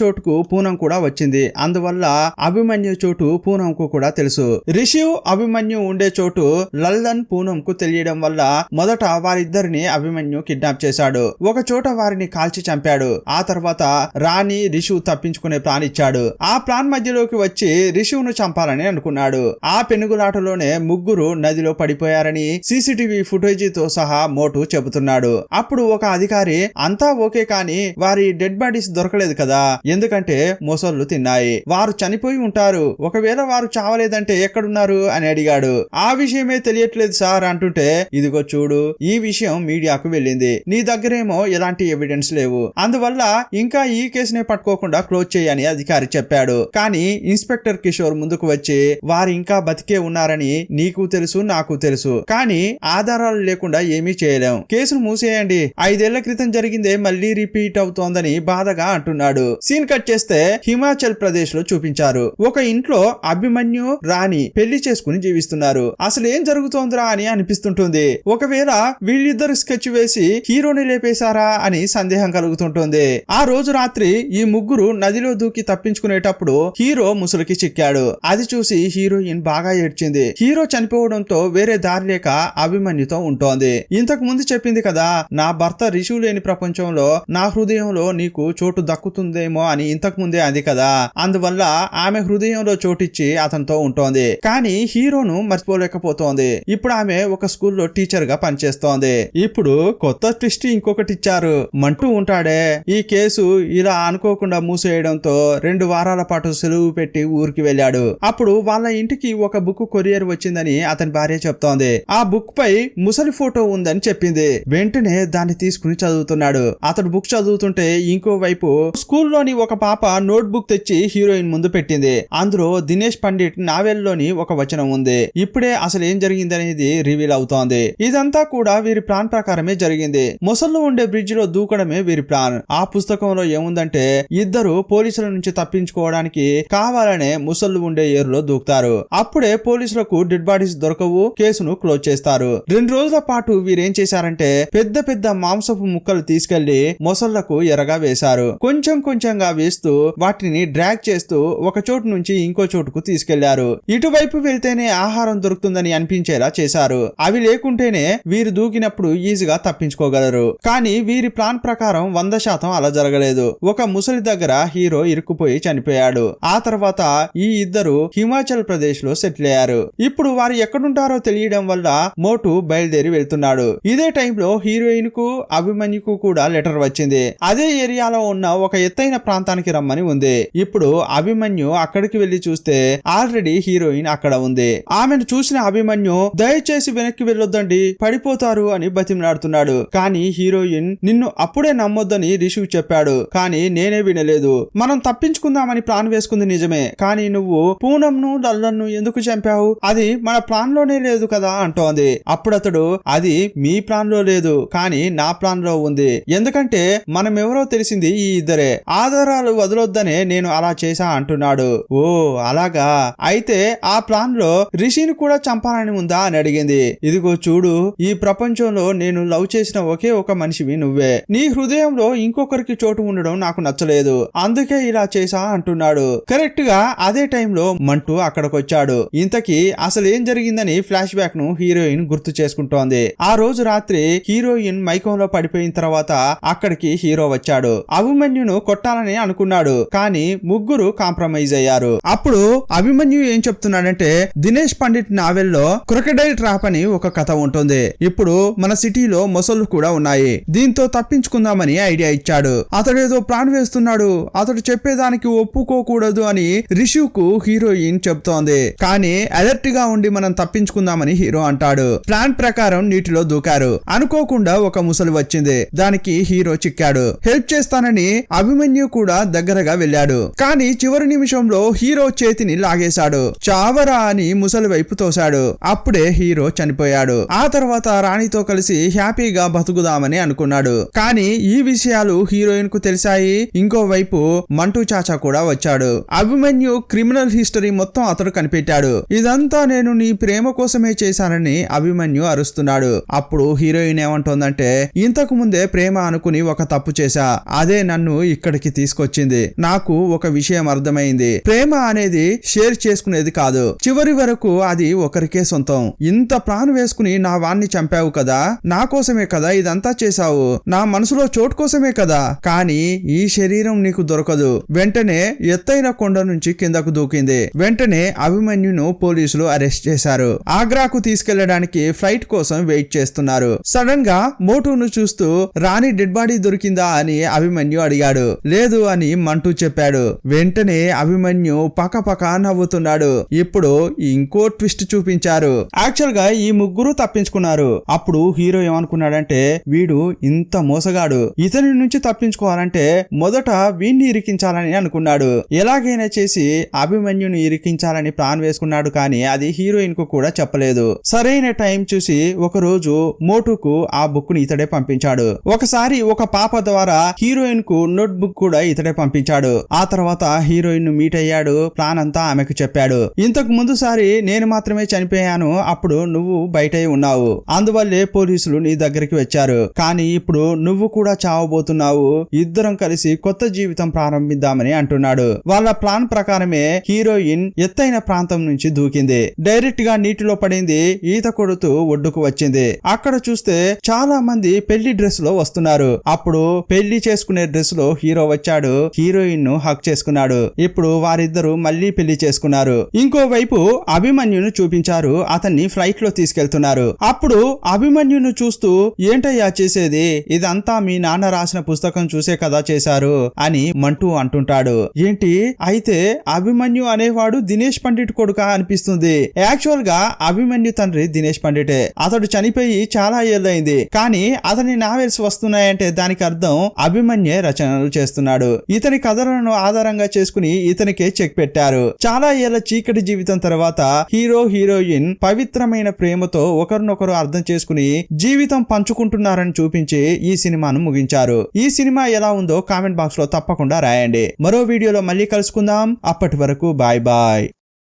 చోటుకు పూనం కూడా వచ్చింది. అందువల్ల అభిమన్యు చోటు పూనంకు కూడా తెలుసు. రిషి అభిమన్యు ఉండే చోటు లల్లన్ పూనం కు తెలియడం వల్ల మొదట వారిద్దరిని అభిమన్యు కిడ్నాప్ చేశాడు. ఒక చోట వారిని కాల్చి చంపాడు. ఆ తర్వాత రాణి రిషు తప్పించుకునే ప్లాన్ ఇచ్చాడు. ఆ ప్లాన్ మధ్యలోకి వచ్చి రిషును చంపాలని అనుకున్నాడు. ఆ పెనుగులాటలోనే ముగ్గురు నదిలో పడిపోయారని సీసీటీవీ ఫుటేజీతో సహా మోటు చెబుతున్నాడు. అప్పుడు ఒక అధికారి, అంతా ఓకే కానీ వారి డెడ్ బాడీస్ దొరకలేదు కదా, ఎందుకంటే మొసళ్ళు తిన్నాయి, వారు చనిపోయి ఉంటారు, ఒకవేళ వారు చావలేదంటే ఎక్కడున్నారు అని అడిగాడు. ఆ విషయమే తెలియట్లేదు సార్ అంటుంటే, ఇదిగో చూడు, ఈ విషయం మీడియాకు వెళ్ళింది, నీ దగ్గరేమో ఎలాంటి ఎవిడెన్స్ లేవు, అందువల్ల ఇంకా ఈ కేసునే పట్టుకోకుండా క్లోజ్ చేయని అధికారి చెప్పాడు. కానీ ఇన్స్పెక్టర్ కిషోర్ ముందుకు వచ్చి, వారు ఇంకా బతికే ఉన్నారని నీకు తెలుసు, నాకు తెలుసు, కానీ ఆధారాలు లేకుండా ఏమీ చేయలేం, కేసును మూసేయండి, 5 ఏళ్ల క్రితం జరిగిందే మళ్ళీ రిపీట్ అవుతోందని బాధగా అంటున్నాడు. సీన్ కట్ చేస్తే హిమాచల్ ప్రదేశ్ లో చూపించారు. ఒక ఇంట్లో అభిమన్యు రాణి పెళ్లి చేసుకుని జీవిస్తున్నారు. అసలు ఏం జరుగుతోందిరా అని అనిపిస్తుంటుంది. ఒకవేళ వీళ్ళిద్దరు స్కెచ్ వేసి హీరోని లేపేశారా అని సందేహం కలుగుతుంటుంది. ఆ రోజు రాత్రి ఈ ముగ్గురు నదిలో దూకి తప్పించుకునేటప్పుడు హీరో ముసులుకి చిక్కాడు. అది చూసి హీరోయిన్ బాగా ఏడ్చింది. హీరో చనిపోవడంతో వేరే దారి లేక అభిమన్యుతో ఉంటోంది. ఇంతకు ముందు చెప్పింది కదా, నా భర్త రిషు లేని ప్రపంచంలో నా హృదయంలో నీకు చోటు దక్కుతుందేమో అని ఇంతకు ముందే అది కదా, అందువల్ల ఆమె హృదయంలో చోటిచ్చి అతనితో ఉంటోంది. కానీ హీరోను మర్చిపోలేకపోతోంది. ఇప్పుడు ఆమె ఒక స్కూల్లో టీచర్ గా పనిచేస్తోంది. ఇప్పుడు కొత్త ట్విస్ట్ ఇంకొకటి ఇచ్చారు. మంటూ ఉంటాడే, ఈ కేసు ఇలా అనుకోకుండా మూసేయడంతో 2 వారాల పాటు సెలవు పెట్టి ఊరికి వెళ్ళాడు. అప్పుడు వాళ్ళ ఇంటికి ఒక బుక్ కొరియర్ వచ్చిందని అతని భార్య చెప్తోంది. ఆ బుక్ పై ముసలి ఫోటో ఉందని చెప్పింది. వెంటనే దాన్ని తీసుకుని చదువుతున్నాడు. అతడు బుక్ చదువుతుంటే ఇంకో వైపు స్కూల్లోని ఒక పాప నోట్ బుక్ తెచ్చి హీరోయిన్ ముందు పెట్టింది. అందులో దినేష్ పండిట్ నావెల్లోని ఒక వచనం ఉంది. ఇప్పుడే అసలు ఏం జరిగిందనేది రివీల్ అవుతోంది. ఇదంతా కూడా వీరి ప్లాన్ ప్రకారమే జరిగింది. మొసళ్ళు ఉండే బ్రిడ్జ్ లో దూకడమే వీరి ప్లాన్. ఆ పుస్తకంలో ఏముందంటే, ఇద్దరు పోలీసుల నుంచి తప్పించుకోవడానికి కావాలనే ముసళ్ళు ఉండే ఏరులో దూకుతారు. అప్పుడే పోలీసులకు డెడ్ బాడీస్ దొరకవు, కేసును క్లోజ్ చేస్తారు. 2 రోజుల పాటు వీరేం చేశారంటే, పెద్ద పెద్ద మాంసపు ముక్కలు తీసుకెళ్లి మొసళ్లకు ఎరగా వేశారు. కొంచెం కొంచెంగా వేస్తూ వాటిని డ్రాగ్ చేస్తూ ఒక చోటు నుంచి ఇంకో చోటుకు తీసుకెళ్లారు. ఇటువైపు వెళ్తేనే ఆహారం దొరుకుతుందని అనిపించేలా చేశారు. అవి లేకుంటేనే వీరు దూకినప్పుడు ఈజీగా తప్పించుకోగలరు. కానీ వీరి ప్లాన్ ప్రకారం 100% అలా జరగలేదు. ఒక ముసలి దగ్గర హీరో ఇరుక్కుపోయి చనిపోయాడు. ఆ తర్వాత ఈ ఇద్దరు హిమాచల్ ప్రదేశ్ లో సెటిల్ అయ్యారు. ఇప్పుడు వారు ఎక్కడుంటారో తెలియడం వల్ల మోటు బయలుదేరి వెళ్తున్నాడు. ఇదే టైంలో హీరోయిన్ కు అభిమన్యుకు కూడా లెటర్ వచ్చింది. అదే ఏరియాలో ఉన్న ఒక ఎత్తైన ప్రాంతానికి రమ్మని ఉంది. ఇప్పుడు అభిమన్యు అక్కడికి వెళ్లి చూస్తే ఆల్రెడీ హీరోయిన్ అక్కడ ఉంది. ఆమెను చూసిన అభిమన్యు, దయచేసి వెనక్కి వెళ్ళొద్దండి, పడిపోతారు అని బతిమలాడుతున్నాడు. కానీ హీరోయిన్, నిన్ను అప్పుడే నమ్మొద్దని రిషి చెప్పాడు, కానీ నేనే వినలేదు. మనం తప్పించుకుందామని ప్లాన్ వేసుకుంది నిజమే, కానీ నువ్వు పూనంను లల్లన్ను ఎందుకు చంపావు? అది మన ప్లాన్ లోనే లేదు కదా అంటోంది. అప్పుడు అతడు అది మీ ప్లాన్ లో లేదు కానీ నా ప్లాన్ లో ఉంది, ఎందుకంటే మనం ఎవరో తెలిసింది ఈ ఇద్దరే, ఆధారాలు వదలొద్దనే నేను అలా చేశా అంటున్నాడు. ఓ అలాగా, అయితే ఆ ప్లాన్ లో రిషిని కూడా చంపాలని ఉందా అని అడిగింది. ఇదిగో చూడు, ఈ ప్రపంచంలో నేను లవ్ చేసిన ఒకే ఒక మనిషివి నువ్వే, నీ హృదయంలో ఇంకొకరికి చోటు ఉండడం నాకు నచ్చలేదు, అందుకే ఇలా చేశా అంటున్నాడు. కరెక్ట్ గా అదే టైంలో మంటూ అక్కడికొచ్చాడు. ఇంతకీ అసలు ఏం జరిగిందని ఫ్లాష్ బ్యాక్ ను హీరోయిన్ గుర్తు చేసుకుంటోంది. ఆ రోజు రాత్రి హీరోయిన్ మైకంలో పడిపోయిన తర్వాత అక్కడికి హీరో వచ్చాడు. అభిమన్యును కొట్టాలని అనుకున్నాడు కానీ ముగ్గురు కాంప్రమైజ్ అయ్యారు. అప్పుడు అభిమన్యు ఏం చెప్తున్నాడంటే, దినేష్ పండిట్ నావెల్లో క్రొకడైల్ ట్రాప్ అని ఒక కథ ఉంటుంది. ఇప్పుడు మన సిటీలో మొసళ్ళు కూడా ఉన్నాయి, దీంతో తప్పించుకుందామని ఐడియా ఇచ్చాడు. అతడేదో ప్లాన్ వేస్తున్నాడు, అతడు చెప్పేదానికి ఒప్పుకోకూడదు అని రిషుకు హీరోయిన్ చెప్తోంది. కానీ అలర్ట్ గా ఉండి మనం తప్పించుకుందామని హీరో అంటాడు. ప్లాన్ ప్రకారం నీటిలో దూకారు. అనుకోకుండా ఒక ముసలి వచ్చింది, దానికి హీరో చిక్కాడు. హెల్ప్ చేస్తానని అభిమన్యు కూడా దగ్గరగా వెళ్ళాడు. కానీ చివరి నిమిషంలో హీరో చేతిని లాగేశాడు. చావరా అని ముసలి వైపు తోశాడు. అప్పుడే హీరో చనిపోయాడు. ఆ తర్వాత రాణితో కలిసి హ్యాపీగా బతుకుదామని అనుకున్నాడు. కానీ ఈ విషయాలు హీరోయిన్ కు తెలిసాయి. ఇంకోవైపు మంటూ చాచా కూడా వచ్చాడు. అభిమన్యు క్రిమినల్ హిస్టరీ మొత్తం అతడు కనిపెట్టాడు. ఇదంతా నేను నీ ప్రేమ కోసమే చేశానని అభిమన్యు అరుస్తున్నాడు. అప్పుడు హీరోయిన్ ఏమంటోందంటే, ఇంతకు ముందే ప్రేమ అనుకుని ఒక తప్పు చేశా, అదే నన్ను ఇక్కడికి తీసుకొచ్చింది. నాకు ఒక విషయం అర్థమైంది, ప్రేమ అనేది షేర్ చేసుకునేది కాదు, చివరి వరకు అది ఒకరికే సొంతం. ఇంత ప్లాన్ వేసుకుని నా వాణ్ణి చంపావు కదా, నా కోసమే కదా ఇదంతా చేశావు, నా మనసులో చోటు కోసమే కదా, కానీ ఈ శరీరం నీకు దొరకదు. వెంటనే ఎత్తైన కొండ నుంచి కిందకు దూకింది. వెంటనే అభిమన్యును పోలీసులు అరెస్ట్ చేశారు. ఆగ్రాకు తీసుకెళ్లడానికి ఫ్లైట్ కోసం వెయిట్ చేస్తున్నారు. సడన్ గా మోటును చూస్తూ రాణి డెడ్ బాడీ దొరికిందా అని అభిమన్యు అడిగాడు. లేదు అని మంటూ చెప్పాడు. వెంటనే అభిమన్యు పకపక నవ్వుతున్నాడు. ఇప్పుడు ఇంకో ట్విస్ట్ చూపించారు. యాక్చువల్ గా ఈ ముగ్గురు తప్పించుకున్నారు. అప్పుడు హీరో ఏమనుకున్నాడంటే, వీడు ఇంత మోసగాడు, ఇతని నుంచి తప్పించుకోవాలంటే మొదట వీణ్ణి ఇరికించాలని అనుకున్నాడు. ఎలాగైనా చేసి అభిమన్యుని ఇరికించాలని ప్లాన్ వేసుకున్నాడు. కానీ అది హీరోయిన్ కు కూడా చెప్పలేదు. సరైన టైం చూసి ఒక రోజు మోటుకు ఆ బుక్ ని ఇతడే పంపించాడు. ఒకసారి ఒక పాప ద్వారా హీరోయిన్ కు నోట్ బుక్ కూడా ఇతడే పంపించాడు. ఆ తర్వాత హీరోయిన్ ను మీట్ అయ్యాడు. ప్లాన్ అంతా ఆమెకు చెప్పాడు. ఇంతకు ముందు సారి నేను మాత్రమే చనిపోయాను, అప్పుడు నువ్వు బయటే ఉన్నావు, అందువల్లే పోలీసులు నీ దగ్గరికి వచ్చారు. కానీ ఇప్పుడు నువ్వు కూడా చావబోతున్నావు, ఇద్దరం కలిసి కొత్త జీవితం ప్రారంభిద్దామని అంటున్నాడు. వాళ్ళ ప్లాన్ ప్రకారమే హీరోయిన్ ఎత్తైన ప్రాంతం నుంచి దూకింది. డైరెక్ట్ గా నీటిలో పడింది. ఈత కొడుతూ ఒడ్డుకు వచ్చింది. అక్కడ చూస్తే చాలా మంది పెళ్లి డ్రెస్ లో వస్తున్నారు. అప్పుడు పెళ్లి చేసుకునే డ్రెస్ లో హీరో వచ్చాడు. హీరోయిన్ ను హక్ చేసుకున్నాడు. ఇప్పుడు వారిద్దరూ మళ్ళీ పెళ్లి చేసుకున్నారు. ఇంకోవైపు అభిమన్యును చూపించారు. అతన్ని ఫ్లైట్ లో తీసుకెళ్తున్నారు. అప్పుడు అభిమన్యును చూస్తూ, ఏంటయ్యా చేసేది, ఇదంతా మీ నాన్న రాసిన పుస్తకం చూసే కదా చేశారు అని మంటూ అంటుంటాడు. ఏంటి, అయితే అభిమన్యు అనేవాడు దినేష్ పండిట్ కొడుకా అనిపిస్తుంది. యాక్చువల్ గా అభిమన్యు తండ్రి దినేష్ పండిటే. అతడు చనిపోయి చాలా ఏళ్ళైంది. కానీ అతని నావెల్స్ వస్తున్నాయంటే దానికి అర్థం అభిమన్యే రచనలు చేస్తున్నాడు. ఇతని కథలను ఆధారంగా చేసుకుని ఇతనికే చెక్ పెట్టారు. చాలా ఏళ్ల చీకటి జీవితం తర్వాత హీరో హీరోయిన్ పవిత్రమైన ప్రేమతో ఒకరినొకరు అర్థం చేసుకుని జీవితం పంచుకుంటున్నారని చూపించి ఈ సినిమాను ముగించారు. ఈ సినిమా ఎలా ఉందో కామెంట్ బాక్స్ లో తప్పకుండా రాయండి. మరో వీడియోలో మళ్ళీ కలుసుకుందాం. అప్పటి వరకు బాయ్ బాయ్.